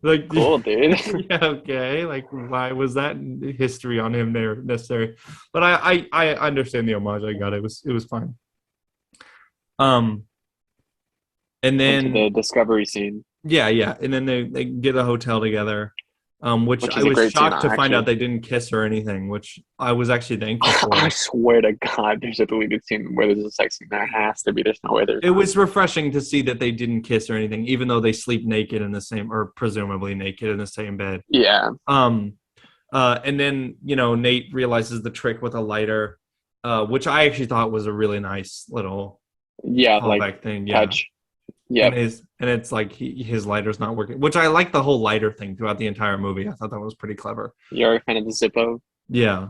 Like cool, dude. Yeah, okay. Like, why was that history on him there necessary? But I understand the homage. I got it. It was fine. And then into the discovery scene. Yeah, and then they get a hotel together. Which I was shocked to find out they didn't kiss or anything, which I was actually thankful for. I swear to God, there's a deleted scene where there's a sex scene. There has to be. There's no way there's It was refreshing to see that they didn't kiss or anything, even though they sleep naked in the same, or presumably naked in the same bed. Yeah. And then, Nate realizes the trick with a lighter, which I actually thought was a really nice little callback thing. Yeah. Touch. Yeah, and it's like his lighter's not working, which I like the whole lighter thing throughout the entire movie. I thought that was pretty clever. You're a fan of the Zippo? Yeah.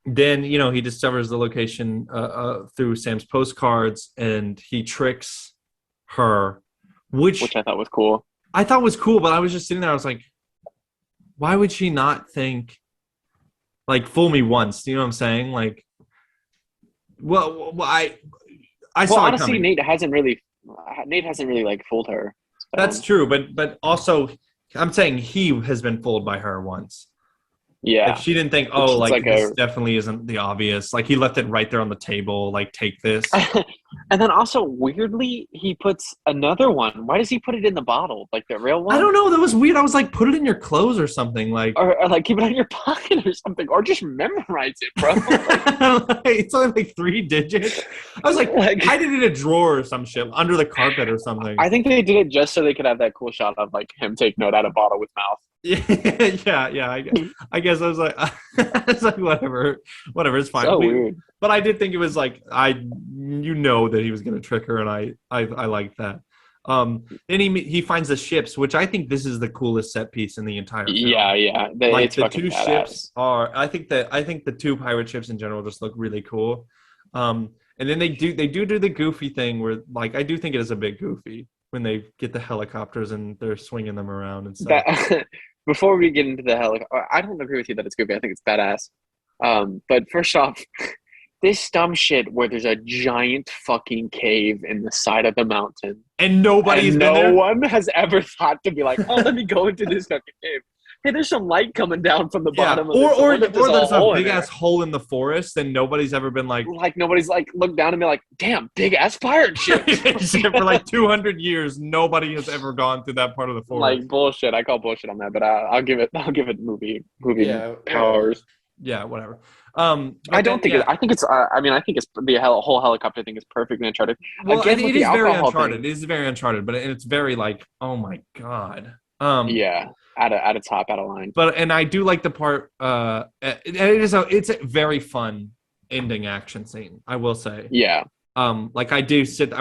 Then he discovers the location through Sam's postcards, and he tricks her, which I thought was cool. I thought was cool, but I was just sitting there. I was like, why would she not think Like fool me once, you know what I'm saying? Like, I Well, saw it honestly, coming. Nate hasn't really like fooled her. That's So true, but also I'm saying he has been fooled by her once. Like yeah, she didn't think, oh, it's like like this a definitely isn't the obvious. Like he left it right there on the table. Like take this. and then also weirdly he puts another one. Why does he put it in the bottle, like the real I one? don't know. That was weird. I was like, put it in your clothes or something. Like Or like keep it in your pocket or something, or just memorize it, bro. Like, it's only like 3 digits. I was like, like hide it in a drawer or some shit under the carpet or something. I think they did it just so they could have that cool shot of like him take note out of bottle with mouth. Yeah. I guess I was like, it's like whatever, it's fine. So weird. But I did think it was like that he was gonna trick her, and I liked that. Then he finds the ships, which I think this is the coolest set piece in the entire film. Yeah. Like It's the fucking two badass. ships are, I think the two pirate ships in general just look really cool. And then they do the goofy thing where like I do think it is a bit goofy when they get the helicopters and they're swinging them around and stuff. That before we get into the helicopter, I don't agree with you that it's goofy. I think it's badass. But first off, this dumb shit where there's a giant fucking cave in the side of the mountain, And nobody's and been no there. one has ever thought to be like, "Oh, let me go into this fucking cave." Hey, there's some light coming down from the Yeah, bottom of this. I wonder if or a there's a hole in big there. ass hole in the forest, and nobody's ever been like Like nobody's like looked down and be like, "Damn, big ass pirate ship." for like 200 years. Nobody has ever gone through that part of the Like forest. bullshit. I call bullshit on that, but I'll give it movie Yeah, whatever. powers. Yeah, whatever. I But then don't think it. yeah, I think it's. I mean, I think it's the whole helicopter thing is perfectly Uncharted. well, Again with it the is very alcohol Uncharted. thing. It is very Uncharted, but it's very like, oh my god. Yeah, at a top, out of line. But and I do like the part. And it's a very fun ending action scene. I will say. Yeah, Like I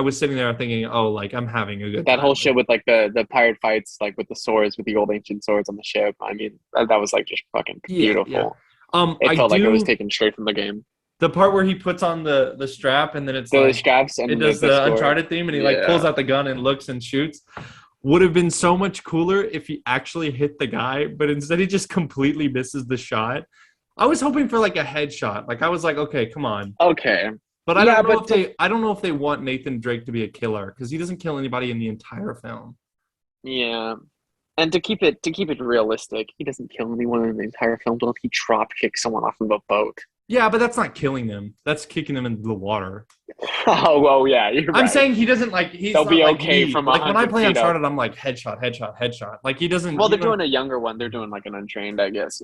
was sitting there thinking, oh, like I'm having a good that whole time. shit with like the pirate fights, like with the swords, with the old ancient swords on the ship. I mean, that was like just fucking Yeah. beautiful. It I felt like it was do taken straight from the game. the part where he puts on the strap and then it's The like straps it and like does the the sword. Uncharted theme and he like pulls Yeah. out the gun and looks and shoots. Would have been so much cooler if he actually hit the guy, but instead he just completely misses the shot. I was hoping for like a headshot. Like I was like, okay, come on. Okay. But Yeah, but I don't know if they want Nathan Drake to be a killer because he doesn't kill anybody in the entire film. yeah. And to keep it realistic, he doesn't kill anyone in the entire film. Don't he drop kick someone off of a boat? Yeah, but that's not killing them. That's kicking them into the water. Oh well, yeah, you're I'm right. saying he doesn't like he's They'll not be like okay me. from Like when I 100 play feet up. Uncharted, I'm like headshot. Like he doesn't. Well, they're doing a younger one. They're doing like an untrained, I guess.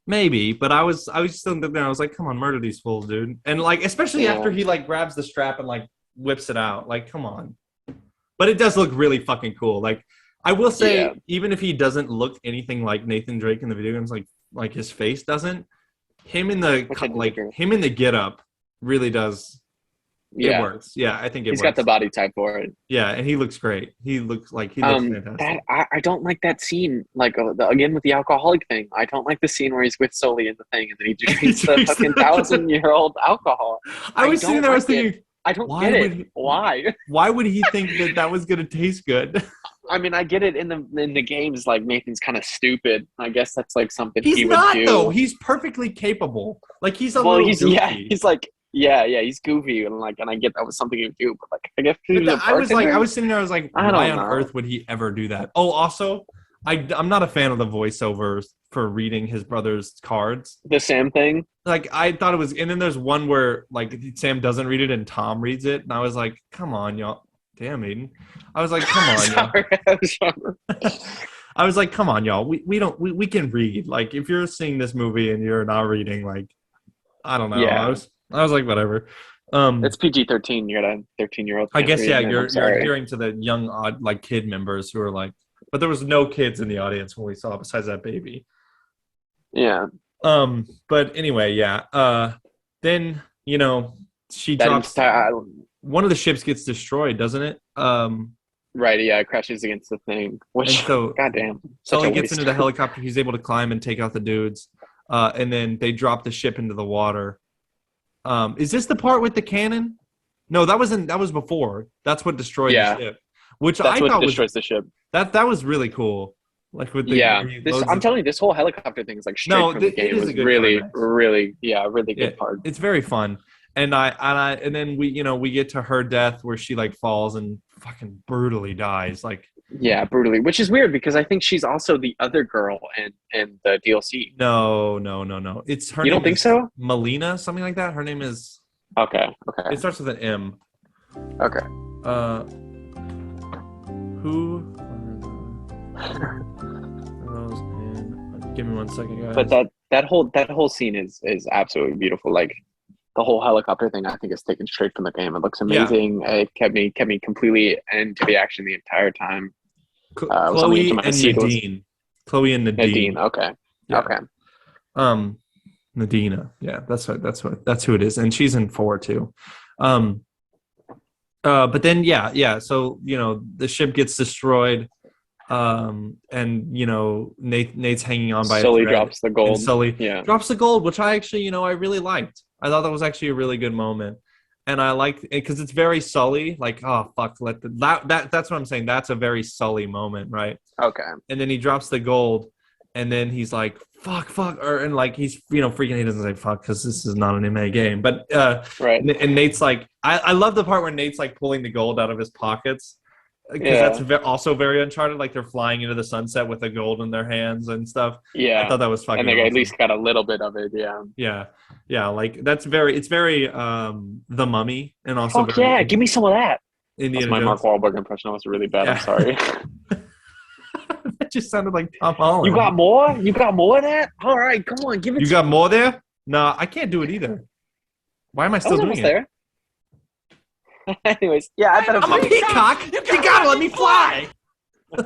Maybe, but I was still there. I was like, come on, murder these fools, dude. And like, especially Yeah. after he like grabs the strap and like whips it out. Like, come on. But it does look really fucking cool. Like, I will say, Yeah. even if he doesn't look anything like Nathan Drake in the video games, like his face doesn't. Him in the Which I like disagree. him in the get up really does. It Yeah. works. Yeah, I think it He's works. got the body type for it. Yeah, and he looks great. He looks fantastic. That I don't like that scene. Like again with the alcoholic thing, I don't like the scene where he's with Sully in the thing, and then he drinks the drinks fucking the- 1,000-year-old alcohol. I was sitting don't there, I was like it. thinking, I don't why get would it. he- Why? why would he think that was gonna taste good? I mean, I get it in the games. Like Nathan's kind of stupid. I guess that's like something He's he would not do. though. He's perfectly capable. Like he's a Well, little he's goofy. he's like he's goofy and like, and I get that was something he would do, but like, I guess he But was a I was like, bartender? I was sitting there, I was like, I why don't on know. earth would he ever do that? Oh, also, I'm not a fan of the voiceovers for reading his brother's cards. The Sam thing. Like I thought it was, and then there's one where like Sam doesn't read it and Tom reads it, and I was like, come on, y'all. Damn, Aiden. I was like, come on, y'all. Sorry. I was like, come on, y'all. We can read. Like if you're seeing this movie and you're not reading, like I don't know. Yeah. I was like, whatever. It's PG-13. You're a 13-year-old. I guess yeah, man. you're I'm sorry. adhering to the young odd like kid members who are like, but there was no kids in the audience when we saw besides that baby. Yeah. But anyway, yeah. Then she That drops entire, one of the ships gets destroyed, doesn't it? right. Yeah. It crashes against the thing. And Which, so goddamn. Sully Such a gets waste. into the helicopter. He's able to climb and take out the dudes. And then they drop the ship into the water. Is this the part with the cannon? No, that was before. That's what destroyed Yeah. the ship. Which That's I what thought destroys the ship. that was really cool. Like with the Yeah, where he this loads I'm it. telling you, this whole helicopter thing is like straight No, from the it game. It is a was good really, climax. really, yeah, a really Yeah, good part. it's very fun. And then we get to her death where she like falls and fucking brutally dies. Like Yeah, brutally, which is weird because I think she's also the other girl in the DLC. no, no, no, no. It's her You don't name think is so? Melina, something like that. Her name is Okay, okay, it starts with an M. okay. Uh who give me one second, But guys. that whole scene is absolutely beautiful. Like the whole helicopter thing, I think is taken straight from the game. It looks Yeah. amazing. It kept me completely into the action the entire time. I was on the edge of Chloe my and seat. It was Nadine. Chloe and Nadine. Nadine. Okay, Yeah. okay. Um Nadina. Yeah, that's who it is. And she's in 4 too. Um but then yeah, so the ship gets destroyed. And Nate's hanging on by a Sully thread, drops the and gold. Sully Yeah, drops the gold, which I actually I really liked. I thought that was actually a really good moment. And I liked it because it's very Sully, like, oh fuck, that's what I'm saying. That's a very Sully moment, right? okay. And then he drops the gold, and then he's like, fuck, and like he's freaking. He doesn't say fuck because this is not an MA game, but Right. and Nate's like, I love the part where Nate's like pulling the gold out of his pockets because that's Yeah, also very Uncharted. Like they're flying into the sunset with the gold in their hands and stuff. I yeah. thought that was And fucking they at awesome. least got a little bit of it. Yeah. Yeah, yeah. Like it's very The Mummy and also Fuck very yeah! Give me some of that. That's Indiana my Mark Jones. Wahlberg impression. That was really bad. I'm Yeah, sorry. that just sounded like Tom You Holland. got more? You got more of that? All right, come on, give it You to got me. more there? No, I can't do it either. Why am I I still was doing almost it? there. Anyways, yeah, I thought it was I'm a really, peacock. You gotta let me fly. This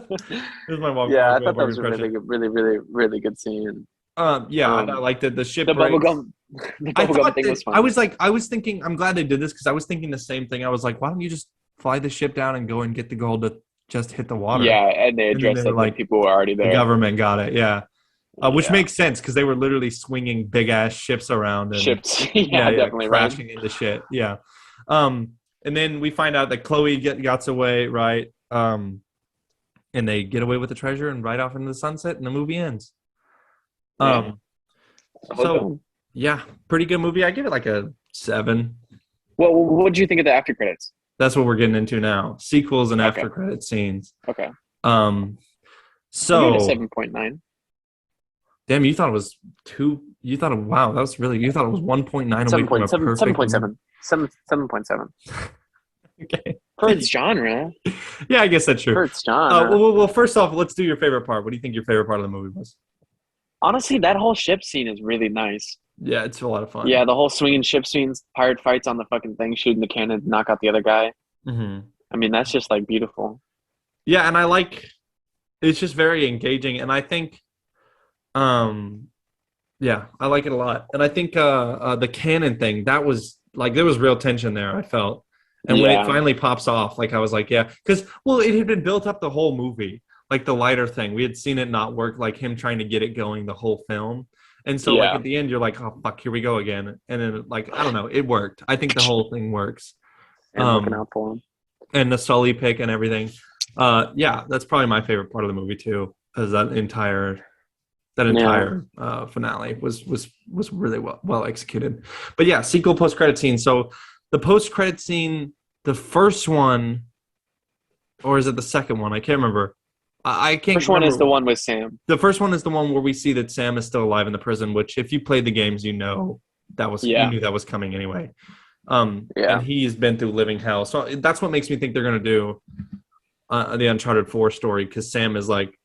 is my yeah, Mark I thought that Wahlberg was a really impression. good, really, really, really good scene. Yeah, and I Um, liked it. The ship the breaks. bubblegum, the I bubblegum thought thing that was fun. I was thinking. I'm glad they did this because I was thinking the same thing. I was like, why don't you just fly the ship down and go and get the gold to just hit the water? Yeah, and they And then they addressed were that the like, people were already the there. government got it. Yeah, which Yeah, makes sense because they were literally swinging big ass ships around and ships. Yeah, yeah, definitely right. crashing into shit. Yeah. Um, and then we find out that Chloe gets away, right? And they get away with the treasure and ride off into the sunset, and the movie ends. Yeah, Um, well so done. yeah, pretty good movie. I give it like a 7. Well, what did you think of the after credits? That's what we're getting into now. Sequels and Okay, after credit scenes. okay. Um, I'll give it a so 7.9. damn, you thought it was 2. You thought, wow, that was really. You thought it was 1.9 away Seven from a point seven, seven perfect point movie. seven, 7.7. Okay. For its genre. Yeah, I guess that's true. For its genre. Well, first off, let's do your favorite part. What do you think your favorite part of the movie was? Honestly, that whole ship scene is really nice. Yeah, it's a lot of fun. Yeah, the whole swinging ship scenes, pirate fights on the fucking thing, shooting the cannon, knock out the other guy. Hmm. I mean, that's just like beautiful. Yeah, and I like it's just very engaging, and I think, um, yeah, I like it a lot. And I think the cannon thing that was like there was real tension there. I felt, and when it Yeah, finally pops off, like I was like, yeah, because well, it had been built up the whole movie, like the lighter thing. We had seen it not work, like him trying to get it going the whole film. And so, like yeah, at the end, you're like, "Oh fuck, here we go again." And then, like, I don't know, it worked. I think the whole thing works. and looking Um, out for him. and the Sully pick and everything. Yeah, that's probably my favorite part of the movie too, because that Yeah, entire finale was really well executed. But yeah, sequel post credit scene. So the post credit scene, the first one, or is it the second one? I can't remember. I can't first one is remember. the one with Sam. The first one is the one where we see that Sam is still alive in the prison. Which, if you played the games, you Yeah, knew that was coming anyway. And yeah, he's been through living hell. So that's what makes me think they're gonna do the Uncharted 4 story because Sam is like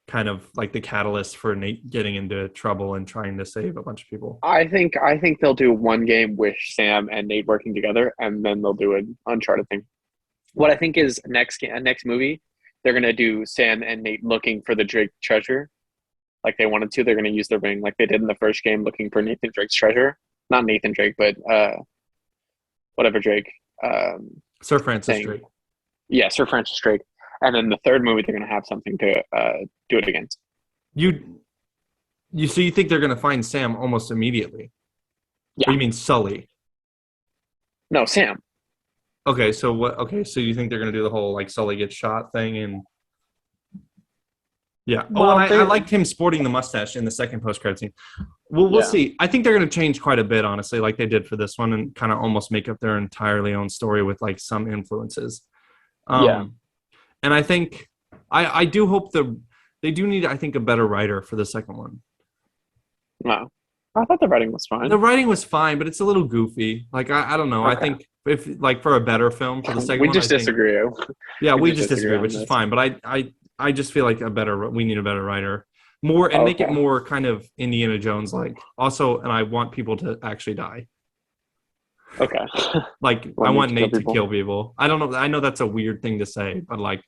kind of like the catalyst for Nate getting into trouble and trying to save a bunch of people. I think they'll do one game with Sam and Nate working together, and then they'll do an Uncharted thing. What I think is next movie, they're gonna do Sam and Nate looking for the Drake treasure, like they wanted to. They're gonna use the ring like they did in the first game, looking for Nathan Drake's treasure. Not Nathan Drake, but whatever Drake Sir Francis thing. Drake. Yeah, Sir Francis Drake. And then the third movie, they're gonna have something to do it against. You so you think they're gonna find Sam almost immediately? Or Yeah, you mean Sully? no, Sam. Okay, so what? Okay, so you think they're gonna do the whole like Sully gets shot thing and Yeah. Oh, and Well, I liked him sporting the mustache in the second post-credit scene. We'll yeah, see. I think they're going to change quite a bit, honestly, like they did for this one, and kind of almost make up their entirely own story with like some influences. yeah. Um, and I think I do hope they do need, I think, a better writer for the second one. Wow. I thought the writing was The fine. writing was fine, but it's a little goofy. Like I don't know. I Okay. think if like for a better film for the second We one, I just think disagree. yeah, We we just just disagree disagree, on which is this. fine. But I just feel like we need a better writer, more and make it Okay. more kind of Indiana Jones like. Also, and I want people to actually die. Okay. Like I Want Nate want to kill Nate to people? kill people. I don't know. I know that's a weird thing to say, but like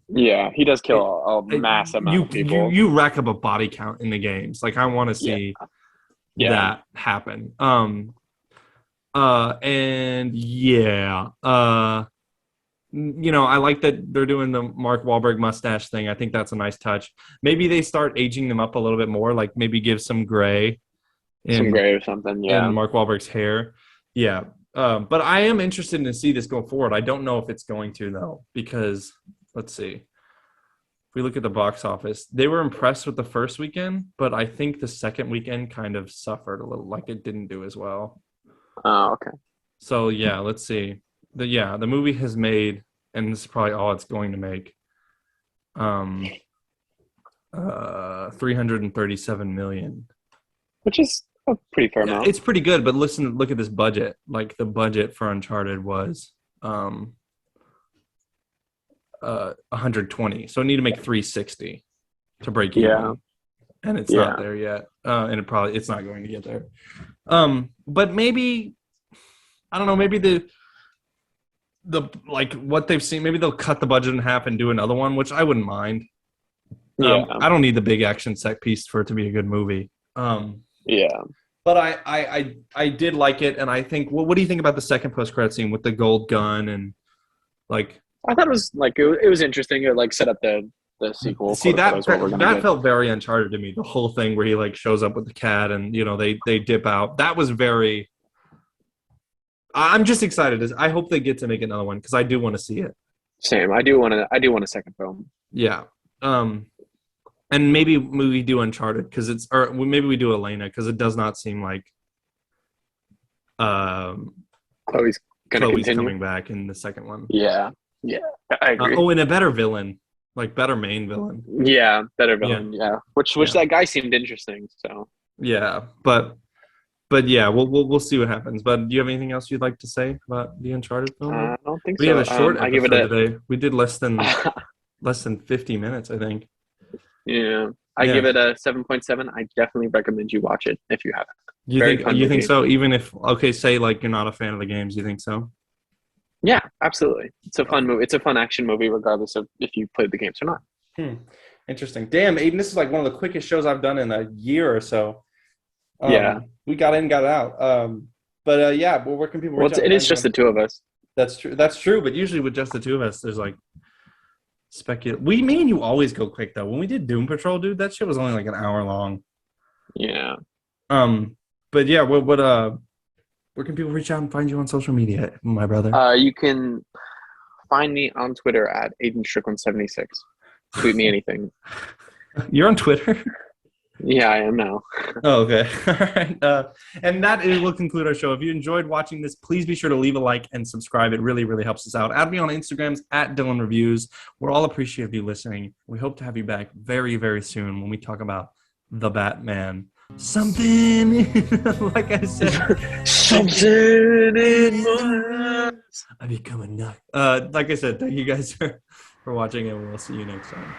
Yeah, he does kill it, a mass amount you of people. rack up a body count in the games. Like I want to Yeah. see Yeah. that happen. And yeah. I like that they're doing the Mark Wahlberg mustache thing. I think that's a nice touch. Maybe they start aging them up a little bit more, like maybe give some gray Some in gray or something. in Yeah. Mark Wahlberg's hair. Yeah. But I am interested to see this go forward. I don't know if it's going to though, because let's see. If we look at the box office, they were impressed with the first weekend, but I think the second weekend kind of suffered a little, like it didn't do as well. Oh, okay. So yeah, let's see. The movie has made, and this is probably all it's going to make, 337 million. Which is a pretty fair Yeah, amount. it's pretty good, but look at this budget. Like the budget for Uncharted was 120. So I need to make 360 to break Yeah. even. And it's not Yeah. there yet. And it's not going to get there. But maybe I don't know, maybe the like what they've seen, maybe they'll cut the budget in half and do another one, which I wouldn't mind. Yeah. I don't need the big action set piece for it to be a good movie. Yeah. But I did like it, and I think what do you think about the second post credit scene with the gold gun and like I thought it was like it was interesting. It like set up the sequel, see quote unquote, is what we're gonna that get. felt very Uncharted to me. The whole thing where he like shows up with the cat and they dip out. That was very. I'm just excited. I hope they get to make another one because I do want to see it. Same. I do want a second film. Yeah. And maybe we do Uncharted or maybe we do Elena because it does not seem like Chloe's gonna Chloe's continue. coming back in the second one. Yeah. Yeah. I agree. And a better villain, like better main villain. Yeah, better villain. Yeah. Which that guy seemed interesting. So Yeah, but yeah, we'll see what happens. But do you have anything else you'd like to say about the Uncharted film? I don't think We so. have a short I give episode it today. We did less than 50 minutes, I think. yeah. I give it a 7.7. I definitely recommend you watch it if you haven't. You think so? Even if say like you're not a fan of the games, you think so? Yeah, absolutely. It's a fun movie. It's a fun action movie, regardless of if you played the games or not. Interesting. Damn, Aiden, this is like one of the quickest shows I've done in a year or so. Yeah. We got in, got out. But yeah, where can people reach out? It is just the two of us. That's true. That's true. But usually with just the two of us, there's like me and you always go quick though. When we did Doom Patrol, dude, that shit was only like an hour long. Yeah. But yeah, where can people reach out and find you on social media, my brother? You can find me on Twitter at Aidan Strickland 76. Tweet me anything. You're on Twitter? Yeah, I am now. Oh, okay. All right. And that will conclude our show. If you enjoyed watching this, please be sure to leave a like and subscribe. It really, really helps us out. Add me on Instagrams at Dylan Reviews. We're all appreciative of you listening. We hope to have you back very, very soon when we talk about the Batman. Something, like I said, Something in my eyes. I become a nut. Like I said, thank you guys for watching, and we'll see you next time.